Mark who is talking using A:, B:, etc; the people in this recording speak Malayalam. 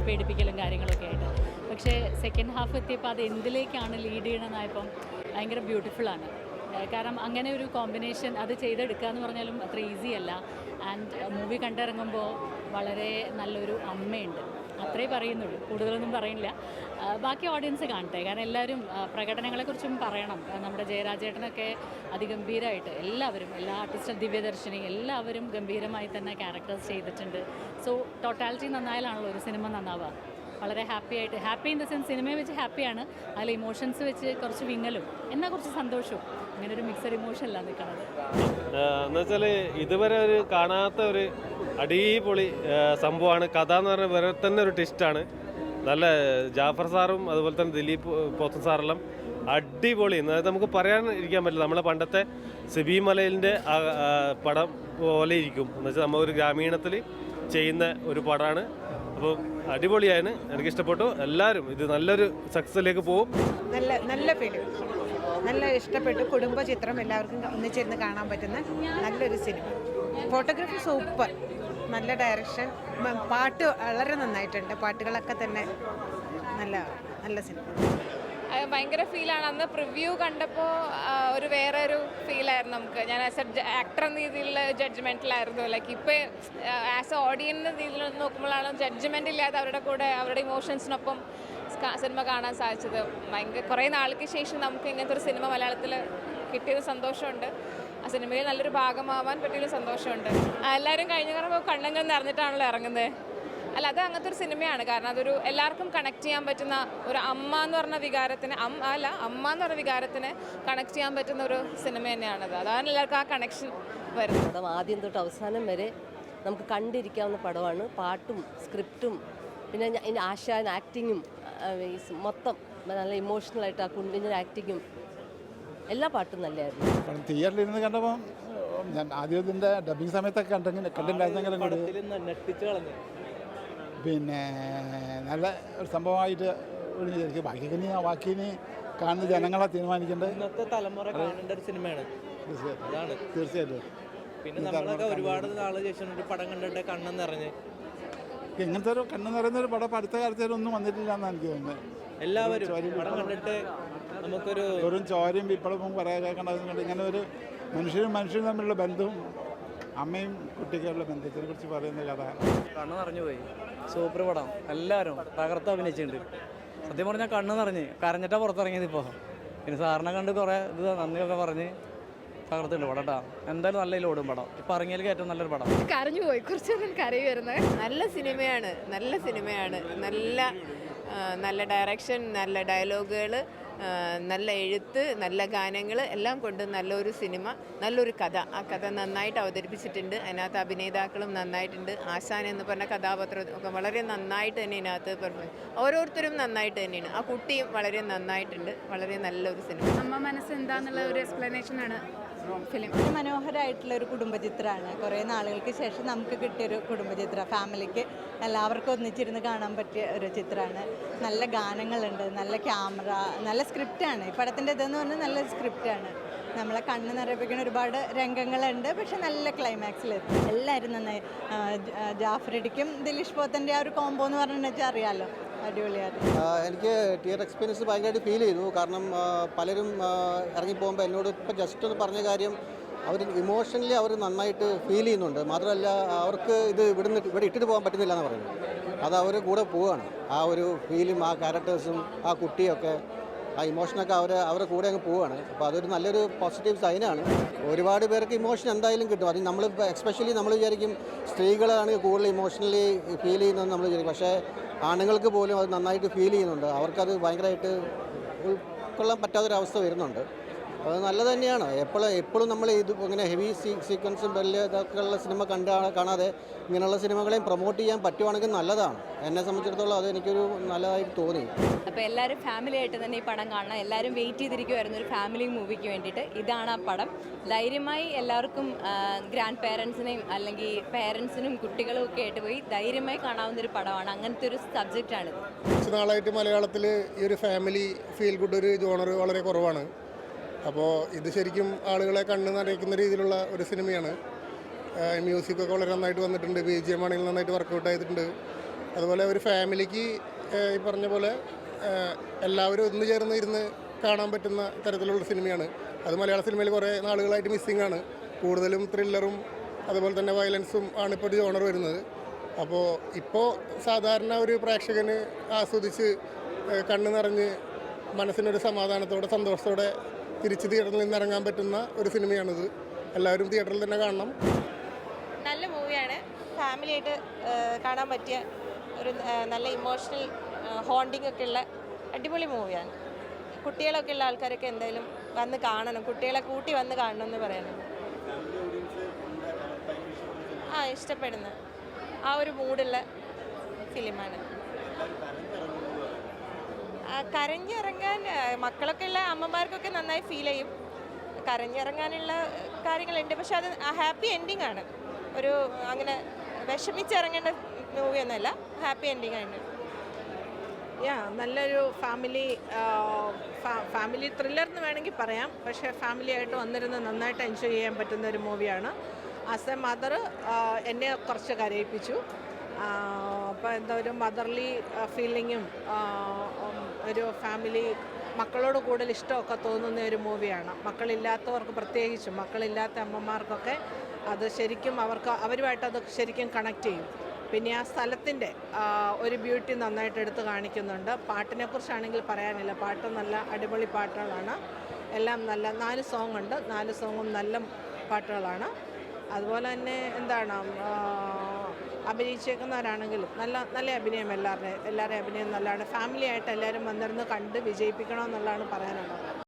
A: പേടിപ്പിക്കലും കാര്യങ്ങളൊക്കെ ആയിട്ട്. പക്ഷേ സെക്കൻഡ് ഹാഫ് എത്തിയപ്പോൾ അത് എന്തിലേക്കാണ് ലീഡ് ചെയ്യണമെന്നായപ്പം ഭയങ്കര ബ്യൂട്ടിഫുള്ളാണ്. കാരണം അങ്ങനെ ഒരു കോമ്പിനേഷൻ അത് ചെയ്തെടുക്കുക എന്ന് പറഞ്ഞാലും അത്ര ഈസി അല്ല. ആൻഡ് മൂവി കണ്ടിറങ്ങുമ്പോൾ വളരെ നല്ലൊരു അമ്മയുണ്ട്, അത്രേ പറയുന്നുള്ളൂ, കൂടുതലൊന്നും പറയില്ല. ബാക്കി ഓഡിയൻസ് കാണട്ടെ, കാരണം എല്ലാവരും പ്രകടനങ്ങളെക്കുറിച്ചും പറയണം. നമ്മുടെ ജയരാജേട്ടനൊക്കെ അതിഗംഭീരമായിട്ട് എല്ലാവരും, എല്ലാ ആർട്ടിസ്റ്റും, ദിവ്യദർശിനി എല്ലാവരും ഗംഭീരമായി തന്നെ ക്യാരക്ടേഴ്സ് ചെയ്തിട്ടുണ്ട്. സോ ടോട്ടാലിറ്റി നന്നായാലാണല്ലോ ഒരു സിനിമ നന്നാവുക. വളരെ ഹാപ്പി ആയിട്ട്, ഹാപ്പി ഇൻ ദ സെൻസ് സിനിമയെ വെച്ച് ഹാപ്പിയാണ്, അതിൽ ഇമോഷൻസ് വെച്ച് കുറച്ച് വിങ്ങലും എന്നാൽ കുറച്ച് സന്തോഷവും, അങ്ങനെ ഒരു മിക്സഡ് ഇമോഷനിലാണ് നിൽക്കുന്നത്.
B: എന്നുവെച്ചാൽ ഇതുവരെ ഒരു കാണാത്ത ഒരു അടിപൊളി സംഭവമാണ്. കഥ എന്ന് പറഞ്ഞാൽ വേറെ തന്നെ ഒരു ട്വിസ്റ്റാണ്. നല്ല ജാഫർ സാറും അതുപോലെ തന്നെ ദിലീപ് പോത്തൻ സാറെല്ലാം അടിപൊളി. അതായത് നമുക്ക് പറയാൻ ഇരിക്കാൻ പറ്റില്ല. നമ്മളെ പണ്ടത്തെ സിബി മലയിലിൻ്റെ പടം പോലെ ഇരിക്കും. എന്നുവെച്ചാൽ നമ്മൾ ഒരു ഗ്രാമീണത്തിൽ ചെയ്യുന്ന ഒരു പടമാണ്. അപ്പം അടിപൊളിയാണ്, എനിക്കിഷ്ടപ്പെട്ടു. എല്ലാവരും ഇത് നല്ലൊരു സക്സസിലേക്ക് പോകും.
C: നല്ല ഫിലിം, നല്ല ഇഷ്ടപ്പെട്ടു. കുടുംബ ചിത്രം, എല്ലാവർക്കും ഒന്നിച്ചിരുന്ന് കാണാൻ പറ്റുന്ന നല്ലൊരു സിനിമ. ഫോട്ടോഗ്രാഫി സൂപ്പർ, നല്ല ഡയറക്ഷൻ, പാട്ട് വളരെ നന്നായിട്ടുണ്ട്. പാട്ടുകളൊക്കെ തന്നെ നല്ല സിനിമ.
D: ഭയങ്കര ഫീലാണ്. അന്ന് പ്രിവ്യൂ കണ്ടപ്പോൾ ഒരു വേറൊരു ഫീലായിരുന്നു നമുക്ക്. ഞാൻ ആസ് എ ആക്ടർ എന്ന രീതിയിലുള്ള ജഡ്ജ്മെൻറ്റിലായിരുന്നു. ലൈക്ക് ഇപ്പോൾ ആസ് എ ഓഡിയൻസ് രീതിയിൽ നോക്കുമ്പോഴാണ് ജഡ്ജ്മെൻ്റ് ഇല്ലാതെ അവരുടെ കൂടെ അവരുടെ ഇമോഷൻസിനൊപ്പം സിനിമ കാണാൻ സാധിച്ചത്. കുറേ നാൾക്ക് ശേഷം നമുക്ക് ഇങ്ങനത്തെ ഒരു സിനിമ മലയാളത്തിൽ കിട്ടിയത് സന്തോഷമുണ്ട്. ആ സിനിമയിൽ നല്ലൊരു ഭാഗമാവാൻ പറ്റിയൊരു സന്തോഷമുണ്ട്. എല്ലാവരും കഴിഞ്ഞ കാരണം കണ്ണങ്ങൾ നിറഞ്ഞിട്ടാണല്ലോ ഇറങ്ങുന്നത്. അല്ല, അത് അങ്ങനത്തെ ഒരു സിനിമയാണ്. കാരണം അതൊരു എല്ലാവർക്കും കണക്ട് ചെയ്യാൻ പറ്റുന്ന ഒരു അമ്മ എന്ന് പറഞ്ഞ വികാരത്തിന് അമ്മ എന്ന് പറഞ്ഞ വികാരത്തിന് കണക്ട് ചെയ്യാൻ പറ്റുന്ന ഒരു സിനിമ തന്നെയാണത്. അതാണ് എല്ലാവർക്കും ആ കണക്ഷൻ വരുന്നത്.
E: പടം ആദ്യം തൊട്ട് അവസാനം വരെ നമുക്ക് കണ്ടിരിക്കാവുന്ന പടമാണ്. പാട്ടും സ്ക്രിപ്റ്റും പിന്നെ ആശാൻ ആക്ടിങ്ങും മൊത്തം നല്ല ഇമോഷണലായിട്ട് ആ കുഞ്ഞിൻ്റെ ആക്ടിങ്ങും എല്ലാ പാട്ടും നല്ലതായിരുന്നു.
F: തിയേറ്ററിലിരുന്ന് കണ്ടപ്പോൾ ഞാൻ ആദ്യം ഇതിൻ്റെ ഡബിങ് സമയത്തൊക്കെ കണ്ടിട്ടുണ്ടായിരുന്നെങ്കിലും കൂടി പിന്നെ നല്ല ഒരു സംഭവമായിട്ട് വിചാരിക്കും. ബാക്കി കാണുന്ന ജനങ്ങളെ തീരുമാനിക്കേണ്ടത്
G: ഇന്നത്തെ തലമുറ കാണേണ്ട ഒരു സിനിമയാണ്.
F: തീർച്ചയായിട്ടും.
G: പിന്നെ നമ്മളൊക്കെ ഒരുപാട് നാൾ ശേഷം ഒരു പടം കണ്ടിട്ട് കണ്ണെന്ന് നിറഞ്ഞ്
F: ഇങ്ങനത്തെ ഒരു കണ്ണ് നിറയുന്ന ഒരു പടം അടുത്ത കാലത്തേലൊന്നും വന്നിട്ടില്ല എന്നാണ് എനിക്ക് തോന്നുന്നത്.
G: എല്ലാവരും പടം കണ്ടിട്ട് നമുക്കൊരു
F: വെറും ചോരയും വിപ്ലവവും പറയാൻ ഇങ്ങനെ ഒരു മനുഷ്യരും തമ്മിലുള്ള ബന്ധവും അമ്മയും കുട്ടികളുടെ ബന്ധത്തിനെ കുറിച്ച് പറയുന്ന കഥ.
H: കണ്ണ് നിറഞ്ഞു പോയി. സൂപ്പർ പടം, എല്ലാവരും തകർത്ത് അഭിനയിച്ചിട്ടുണ്ട്. സത്യം പറഞ്ഞാൽ കണ്ണ് നിറഞ്ഞ് കരഞ്ഞിട്ടാണ് പുറത്തിറങ്ങിയത്. ഇപ്പോൾ പിന്നെ സാറിനെ കണ്ട് കുറേ ഇത് നന്ദിയൊക്കെ പറഞ്ഞ് തകർത്തുണ്ട് പടം കേട്ടോ. എന്തായാലും നല്ല ഓടും പടം. ഇപ്പം ഇറങ്ങിയതിൽ ഏറ്റവും നല്ലൊരു പടം.
D: കരഞ്ഞു പോയി, കുറച്ചൊന്നും കരയി വരുന്നത്.
C: നല്ല സിനിമയാണ്. നല്ല ഡയറക്ഷൻ, നല്ല ഡയലോഗുകൾ, നല്ല എഴുത്ത്, നല്ല ഗാനങ്ങൾ എല്ലാം കൊണ്ട് നല്ലൊരു സിനിമ, നല്ലൊരു കഥ. ആ കഥ നന്നായിട്ട് അവതരിപ്പിച്ചിട്ടുണ്ട്. അതിനകത്ത് അഭിനേതാക്കളും നന്നായിട്ടുണ്ട്. ആശാൻ എന്ന് പറഞ്ഞ കഥാപാത്രം ഒക്കെ വളരെ നന്നായിട്ട് തന്നെ ഇതിനകത്ത് ഓരോരുത്തരും നന്നായിട്ട് തന്നെയാണ്. ആ കുട്ടിയും വളരെ നന്നായിട്ടുണ്ട്. വളരെ നല്ലൊരു സിനിമ.
D: അമ്മ മനസ്സ് എന്താന്നുള്ള ഒരു എക്സ്പ്ലനേഷനാണ് ഫിലിം.
I: മനോഹരമായിട്ടുള്ളൊരു കുടുംബചിത്രമാണ്. കുറേ നാളുകൾക്ക് ശേഷം നമുക്ക് കിട്ടിയൊരു കുടുംബചിത്രം. ഫാമിലിക്ക് എല്ലാവർക്കും ഒന്നിച്ചിരുന്ന് കാണാൻ പറ്റിയ ഒരു ചിത്രമാണ്. നല്ല ഗാനങ്ങളുണ്ട്, നല്ല ക്യാമറ, നല്ല സ്ക്രിപ്റ്റാണ്. ഈ പടത്തിൻ്റെ ഇതെന്ന് പറഞ്ഞാൽ നല്ല സ്ക്രിപ്റ്റാണ്. നമ്മളെ കണ്ണ് നിറപ്പിക്കുന്ന ഒരുപാട് രംഗങ്ങളുണ്ട്. പക്ഷെ നല്ല ക്ലൈമാക്സിലെത്തും. എല്ലാവരും നന്നായി. ജാഫ്രിഡിക്കും ദിലീഷ് പോത്തൻ്റെ ആ ഒരു കോംബോ എന്ന് പറഞ്ഞിട്ടുണ്ടെന്ന് അറിയാമല്ലോ, അടിപൊളിയായിരുന്നു.
J: എനിക്ക് തിയേറ്റർ എക്സ്പീരിയൻസ് ഭയങ്കരമായിട്ട് ഫീൽ ചെയ്തു. കാരണം പലരും ഇറങ്ങിപ്പോകുമ്പോൾ എന്നോട് ഇപ്പം ജസ്റ്റ് ഒന്ന് പറഞ്ഞ കാര്യം, അവർ ഇമോഷണലി അവർ നന്നായിട്ട് ഫീൽ ചെയ്യുന്നുണ്ട്. മാത്രമല്ല അവർക്ക് ഇവിടെ ഇട്ടിട്ട് പോകാൻ പറ്റുന്നില്ല എന്ന് പറയുന്നത്. അത് അവർ കൂടെ പോവുകയാണ്. ആ ഒരു ഫീലും ആ ക്യാരക്ടേഴ്സും ആ കുട്ടിയൊക്കെ ആ ഇമോഷനൊക്കെ അവരുടെ കൂടെ അങ്ങ് പോവുകയാണ്. അപ്പോൾ അതൊരു നല്ലൊരു പോസിറ്റീവ് സൈനാണ്. ഒരുപാട് പേർക്ക് ഇമോഷൻ എന്തായാലും കിട്ടും. അത് നമ്മൾ എസ്പെഷ്യലി നമ്മൾ വിചാരിക്കും സ്ത്രീകളാണ് കൂടുതൽ ഇമോഷണലി ഫീൽ ചെയ്യുന്നതെന്ന് നമ്മൾ വിചാരിക്കും. പക്ഷേ ആണുങ്ങൾക്ക് പോലും അത് നന്നായിട്ട് ഫീൽ ചെയ്യുന്നുണ്ട്. അവർക്കത് ഭയങ്കരമായിട്ട് ഉൾക്കൊള്ളാൻ പറ്റാത്തൊരവസ്ഥ വരുന്നുണ്ട്. അത് നല്ലത് തന്നെയാണ്. എപ്പോഴും നമ്മൾ ഇത് ഇങ്ങനെ ഹെവി സീക്വൻസും വലിയ ഇതൊക്കെ ഉള്ള സിനിമ കാണാതെ ഇങ്ങനെയുള്ള സിനിമകളെയും പ്രൊമോട്ട് ചെയ്യാൻ പറ്റുവാണെങ്കിൽ നല്ലതാണ്. എന്നെ സംബന്ധിച്ചിടത്തോളം അത് എനിക്കൊരു നല്ലതായിട്ട് തോന്നി.
I: അപ്പോൾ എല്ലാവരും ഫാമിലി ആയിട്ട് തന്നെ ഈ പടം കാണണം. എല്ലാവരും വെയിറ്റ് ചെയ്തിരിക്കുമായിരുന്നു ഒരു ഫാമിലി മൂവിക്ക് വേണ്ടിയിട്ട്. ഇതാണ് ആ പടം. ധൈര്യമായി എല്ലാവർക്കും ഗ്രാൻഡ് പേരൻസിനെയും അല്ലെങ്കിൽ പേരൻസിനും കുട്ടികളും ഒക്കെ ആയിട്ട് പോയി ധൈര്യമായി കാണാവുന്നൊരു പടമാണ്. അങ്ങനത്തെ ഒരു സബ്ജക്റ്റാണ്.
F: കുറച്ച് നാളായിട്ട് മലയാളത്തിൽ ഈ ഒരു ഫാമിലി ഫീൽ ഗുഡ് ഒരു ജോണർ വളരെ കുറവാണ്. അപ്പോൾ ഇത് ശരിക്കും ആളുകളെ കണ്ണ് നിറയ്ക്കുന്ന രീതിയിലുള്ള ഒരു സിനിമയാണ്. മ്യൂസിക്കൊക്കെ വളരെ നന്നായിട്ട് വന്നിട്ടുണ്ട്. BGM ആണെങ്കിൽ നന്നായിട്ട് വർക്കൗട്ട് ചെയ്തിട്ടുണ്ട്. അതുപോലെ ഒരു ഫാമിലിക്ക് ഈ പറഞ്ഞ പോലെ എല്ലാവരും ഒന്ന് ചേർന്ന് ഇരുന്ന് കാണാൻ പറ്റുന്ന തരത്തിലുള്ള സിനിമയാണ്. അത് മലയാള സിനിമയിൽ കുറേ നാളുകളായിട്ട് മിസ്സിംഗ് ആണ്. കൂടുതലും ത്രില്ലറും അതുപോലെ തന്നെ വയലൻസും ആണ് ഇപ്പോൾ ഒരു ജോണർ വരുന്നത്. അപ്പോൾ ഇപ്പോൾ സാധാരണ ഒരു പ്രേക്ഷകന് ആസ്വദിച്ച് കണ്ണ് നിറഞ്ഞ് മനസ്സിനൊരു സമാധാനത്തോടെ സന്തോഷത്തോടെ തിരിച്ച് തിയേറ്ററിൽ നിന്ന് ഇറങ്ങാൻ പറ്റുന്ന ഒരു സിനിമയാണിത്. എല്ലാവരും തിയേറ്ററിൽ തന്നെ കാണണം.
K: നല്ല മൂവിയാണ്. ഫാമിലിയായിട്ട് കാണാൻ പറ്റിയ ഒരു നല്ല ഇമോഷണൽ ഹോണ്ടിങ് ഒക്കെ ഉള്ള അടിപൊളി മൂവിയാണ്. കുട്ടികളൊക്കെ ഉള്ള ആൾക്കാരൊക്കെ എന്തായാലും വന്ന് കാണണം, കുട്ടികളെ കൂട്ടി വന്ന് കാണണം എന്ന് പറയുന്നത്. ഇഷ്ടപ്പെടുന്ന ആ ഒരു മൂഡുള്ള ഫിലിമാണ്. കരഞ്ഞിറങ്ങാൻ മക്കളൊക്കെ ഉള്ള അമ്മമാർക്കൊക്കെ നന്നായി ഫീൽ ചെയ്യും. കരഞ്ഞിറങ്ങാനുള്ള കാര്യങ്ങളുണ്ട്, പക്ഷെ അത് ഹാപ്പി എൻഡിങ് ആണ്. ഒരു അങ്ങനെ വിഷമിച്ചിറങ്ങേണ്ട മൂവിയൊന്നുമല്ല, ഹാപ്പി എൻഡിങ് ആണ്.
L: നല്ലൊരു ഫാമിലി ത്രില്ലർ എന്ന് വേണമെങ്കിൽ പറയാം. പക്ഷേ ഫാമിലിയായിട്ട് വന്നിരുന്ന് നന്നായിട്ട് എൻജോയ് ചെയ്യാൻ പറ്റുന്ന ഒരു മൂവിയാണ്. ആസ് എ മദർ എന്നെ കുറച്ച് കരയിപ്പിച്ചു. അപ്പോൾ എന്താ ഒരു മദർലി ഫീലിങ്ങും ഒരു ഫാമിലി മക്കളോട് കൂടുതൽ ഇഷ്ടമൊക്കെ തോന്നുന്ന ഒരു മൂവിയാണ്. മക്കളില്ലാത്തവർക്ക് പ്രത്യേകിച്ചും, മക്കളില്ലാത്ത അമ്മമാർക്കൊക്കെ അത് ശരിക്കും അവരുമായിട്ട് അത് ശരിക്കും കണക്ട് ചെയ്യും. പിന്നെ ആ സ്ഥലത്തിൻ്റെ ഒരു ബ്യൂട്ടി നന്നായിട്ട് എടുത്ത് കാണിക്കുന്നുണ്ട്. പാട്ടിനെക്കുറിച്ചാണെങ്കിൽ പറയാനില്ല, പാട്ട് നല്ല അടിപൊളി പാട്ടുകളാണ്. എല്ലാം നല്ല 4 സോങ് ഉണ്ട്, 4 സോങ്ങും നല്ല പാട്ടുകളാണ്. അതുപോലെ തന്നെ അഭിനയിച്ചേക്കുന്നവരാണെങ്കിലും നല്ല അഭിനയം, എല്ലാവരുടെയും അഭിനയം നല്ലതാണ്. ഫാമിലിയായിട്ട് എല്ലാവരും വന്നിരുന്ന് കണ്ട് വിജയിപ്പിക്കണമെന്നുള്ളതാണ് പറയാനുള്ളത്.